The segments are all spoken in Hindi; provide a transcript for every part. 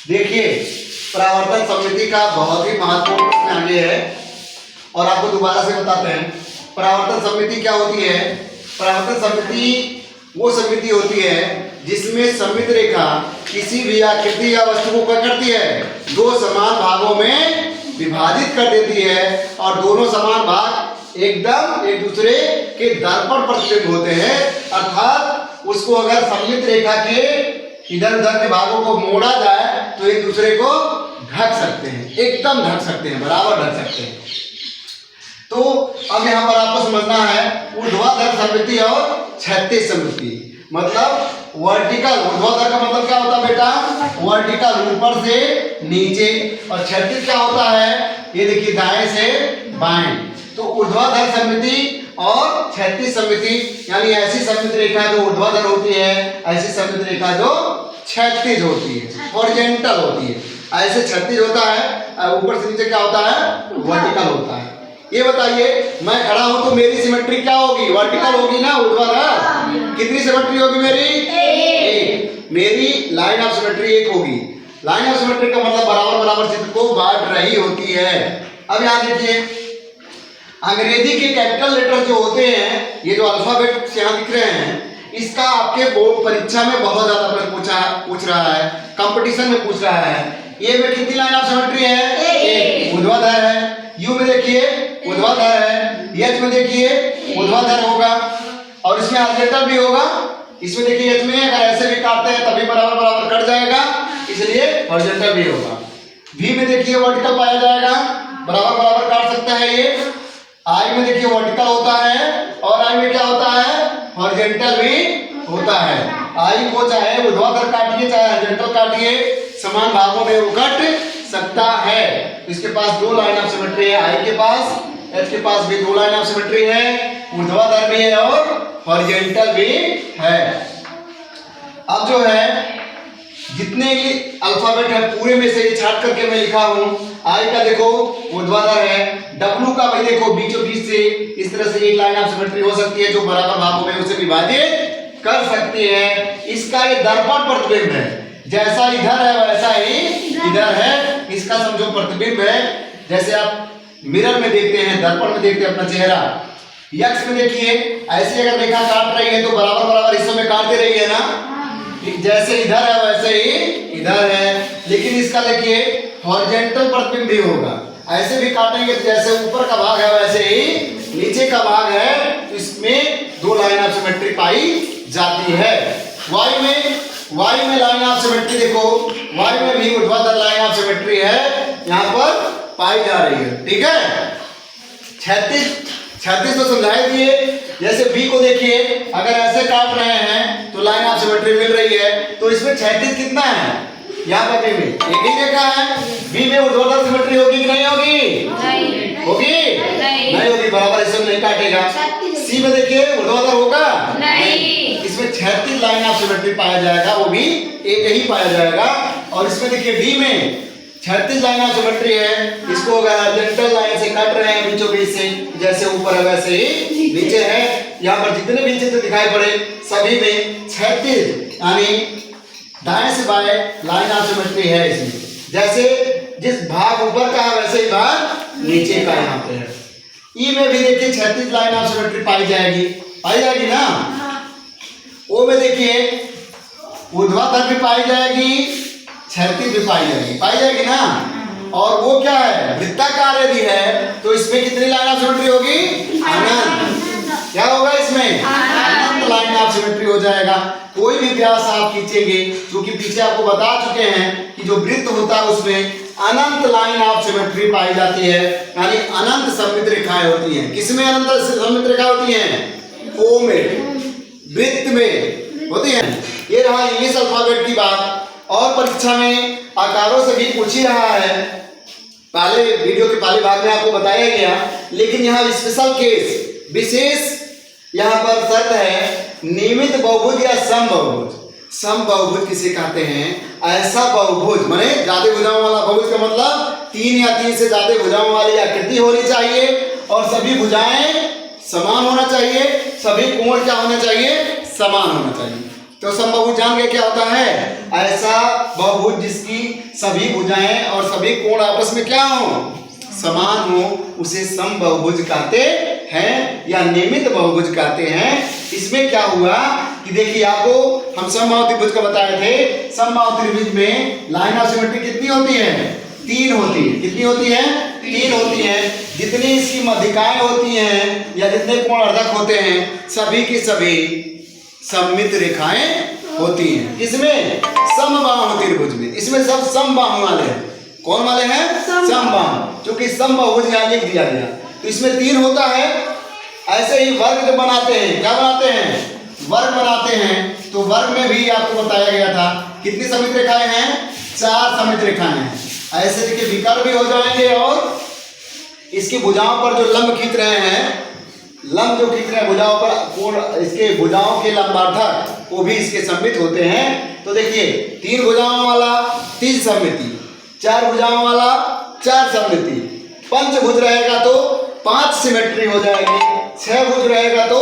देखिए, परावर्तन समिति का बहुत ही महत्वपूर्ण प्रश्न आगे है और आपको दोबारा से बताते हैं। परावर्तन समिति क्या होती है? परावर्तन समिति वो समिति होती है जिसमें सममित रेखा किसी भी आकृति या वस्तु को क्या करती है? दो समान भागों में विभाजित कर देती है और दोनों समान भाग एकदम एक दूसरे के दर्पण प्रतिबिंब होते हैं। अर्थात उसको अगर सममित रेखा के इधर उधर के भागों को मोड़ा जाए तो एक दूसरे को ढक सकते हैं, एकदम ढक सकते हैं, बराबर ढक सकते हैं। तो अब यहाँ पर आपको समझना है ऊर्ध्वाधर समिति और क्षैतिज समिति। मतलब वर्टिकल, ऊर्ध्वाधर का मतलब क्या होता है बेटा? वर्टिकल, ऊपर से नीचे, और क्षैतिज क्या होता है? ये देखिए दाएं से बाएं। तो ऊर्ध्वाधर समिति और क्षैतिज समिति यानी ऐसी सममित रेखा जो ऊर्ध्वाधर होती है, ऐसी सममित रेखा जो क्षैतिज होती है, हॉरिजॉन्टल होती है। ऐसे क्षैतिज होता है, ऊपर से नीचे क्या होता है? वर्टिकल होता है। ये बताइए, मैं खड़ा हूं तो मेरी सिमेट्री क्या होगी? वर्टिकल होगी ना, ऊर्ध्वाधर। कितनी सिमेट्री होगी मेरी? एक। मेरी लाइन ऑफ सिमेट्री एक होगी। लाइन ऑफ सिमेट्री का मतलब बराबर बराबर चित्र को बांट रही होती है। अब यहाँ देखिए, अंग्रेजी के कैपिटल लेटर जो होते हैं, ये जो अल्फाबेट यहाँ दिख रहे हैं, इसका आपके बोर्ड परीक्षा में बहुत ज्यादा प्रश्न पूछ रहा है, कंपटीशन में पूछ रहा है। ए में कितनी लाइन ऑफ सिमेट्री है? एक। ऊर्ध्वाधर है। यू में देखिए ऊर्ध्वाधर है। एच में देखिए ऊर्ध्वाधर होगा और इसमें हॉरिजॉन्टल भी होगा। इसमें देखिए एच में अगर ऐसे भी काटते हैं तभी बराबर बराबर कट जाएगा, इसलिए हॉरिजॉन्टल भी होगा। वी में देखिए वर्टिकल पाया जाएगा, बराबर बराबर काट सकता है ये। आई में देखिए वर्टिकल होता है और आई में क्या होता है? हॉरिजॉन्टल भी होता है। आई को चाहे ऊर्ध्वाधर काटिए चाहे हॉरिजॉन्टल काटिए, समान भागों में वो कट सकता है। इसके पास दो लाइन ऑफ सिमेट्री है, आई के पास, एच के पास भी दो लाइन ऑफ सिमेट्री है, ऊर्ध्वाधर भी है और हॉरिजॉन्टल भी है। अब जो है जितने अल्फाबेट है पूरे में से ये छाट करके मैं लिखा हूं। आई का देखो ऊर्ध्वाधर है, डब्ल्यू का भाई देखो बीचों बीच से इस तरह से एक लाइन ऑफ सिमेट्री हो सकती है जो बराबर भागों में उसे विभाजित कर सकती है। इसका ये दर्पण प्रतिबिंब है, जैसा इधर है वैसा ही इधर है। इसका समझो प्रतिबिंब है, जैसे आप मिरर में देखते हैं, दर्पण में देखते हैं अपना चेहरा। यक्स में देखिए ऐसे अगर रेखा काट रही है तो बराबर बराबर हिस्सों में काटते रही है ना, जैसे इधर है वैसे ही इधर है। लेकिन इसका देखिए हॉरिजॉन्टल प्रतिबिंब भी होगा, ऐसे भी काटेंगे तो जैसे ऊपर का भाग है वैसे ही नीचे का भाग है, तो इसमें दो लाइन ऑफ सिमेट्री पाई जाती है। वाई में लाइन ऑफ सिमेट्री देखो, वाई में भी ऊर्ध्वाधर लाइन ऑफ सिमेट्री है, यहाँ पर पाई जा रही है। ठीक है, क्षैतिज तो समझाई दिए। जैसे बी को देखिए, अगर ऐसे काट रहे हैं तो लाइन ऑफ सिमेट्री मिल रही है, तो इसमें क्षैतिज कितना है? यहाँ पर बी में एक ही रेखा है। बी में ऊर्ध्वाधर सिमेट्री होगी कि नहीं होगी? नहीं होगी, नहीं होगी, बराबर इसमें नहीं काटेगा। सी में देखिए ऊर्ध्वाधर होगा? नहीं, इसमें क्षैतिज लाइन ऑफ सिमेट्री पाया जाएगा, वो भी एक ही पाया जाएगा। और इसमें देखिए डी में क्षैतिज लाइन ऑफ सिमेट्री है, इसको अगर हॉरिजॉन्टल लाइन से काट रहे हैं बीचों बीच से, जैसे ऊपर है वैसे ही नीचे है। यहाँ पर जितने भी चित्र दिखाई पड़े सभी में क्षैतिज यानी दाएं से बाएं लाइन ऑफ सिमेट्री है इसमें। जैसे जिस भाग ऊपर का है वैसे ही भाग नीचे का यहाँ पे है। ई में भी देखिए क्षैतिज लाइन ऑफ सिमेट्री पाई जाएगी ना। ओ में देखिए ऊर्ध्वाधर भी पाई जाएगी, क्षैतिज भी पाई जाएगी ना। और वो क्या है? वृत्ताकार यदि है तो इसमें कितनी लाइन ऑफ सिमेट्री होगी? अनंत। क्या होगा इसमें? अनंत लाइन ऑफ सिमेट्री हो जाएगा। कोई भी व्यास आप खींचेंगे, क्योंकि पीछे आपको बता चुके हैं कि जो वृत्त होता है उसमें अनंत लाइन ऑफ सिमेट्री पाई जाती है, यानी अनंत सममित रेखाएं होती हैं। किसमें अनंत सममित रेखा होती हैं? ओ में, वृत्त में होती हैं। ये रहा इंग्लिश अल्फाबेट की बात। और परीक्षा में आकारों से भी पूछ ही रहा है, पहले वीडियो के पहले भाग में आपको बताया गया, लेकिन यहाँ स्पेशल केस, विशेष यहाँ पर शर्त है, नियमित बहुभुज या समबहुभुज। समबहुभुज किसे कहते हैं? ऐसा बहुभुज माने ज्यादा भुजाओं वाला। बहुभुज का मतलब 3 या 3 से ज्यादा भुजाओं वाली आकृति होनी चाहिए और सभी भुजाएं समान होना चाहिए, सभी कोण क्या होना चाहिए? समान होना चाहिए। तो समबाहुभुज जान गए क्या होता है? ऐसा बहुभुज जिसकी सभी भुजाएं और सभी कोण आपस में क्या हो? समान हो, उसे समबाहुभुज कहते हैं या नियमित बहुभुज कहते हैं। इसमें क्या हुआ कि देखिए, आपको हम समबाहु त्रिभुज का बताए थे। समबाहु त्रिभुज में लाइन ऑफ सिमेट्री कितनी होती है? 3 होती है। कितनी होती है? 3 होती है। जितनी इसकी मध्यिकाएं होती हैं या जितने कोण अर्धक होते हैं, सभी की सभी सममित रेखाएं होती हैं। इसमें समबाहु त्रिभुज में इसमें सब समबाहु वाले हैं। कौन वाले हैं? समबाहु। क्योंकि समबाहुभुज यहाँ लिख दिया गया, तो इसमें 3 होता है। ऐसे ही वर्ग जब बनाते हैं, क्या बनाते हैं? वर्ग बनाते हैं। तो वर्ग में भी आपको बताया गया था कितनी सममित रेखाएं हैं? 4 सममित रेखाएं हैं। ऐसे देखिए विकर्ण भी हो जाएंगे और इसकी भुजाओं पर जो लंब खींच रहे हैं, लंब जो खींच रहे हैं भुजाओं पर, कोण इसके भुजाओं के लंबार्धक वो भी इसके सममित होते हैं। तो देखिए 3 भुजाओं वाला 3 सममिति, 4 भुजाओं वाला 4 सममिति, पंचभुज रहेगा तो 5 सिमेट्री हो जाएगी, 6 भुज रहेगा तो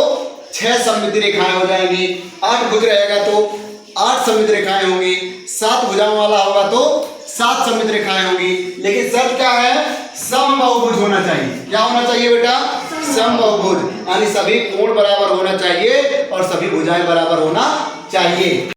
6 सममिति रेखाएं हो जाएंगी, 8 भुज रहेगा तो 8 सममित रेखाएं होंगी, 7 भुजाओं वाला होगा तो 7 सममित रेखाएं होंगी। लेकिन शर्त क्या है? समबाहुभुज होना चाहिए। क्या होना चाहिए बेटा? समबाहुभुज, यानी सभी कोण बराबर होना चाहिए और सभी भुजाएं बराबर होना चाहिए।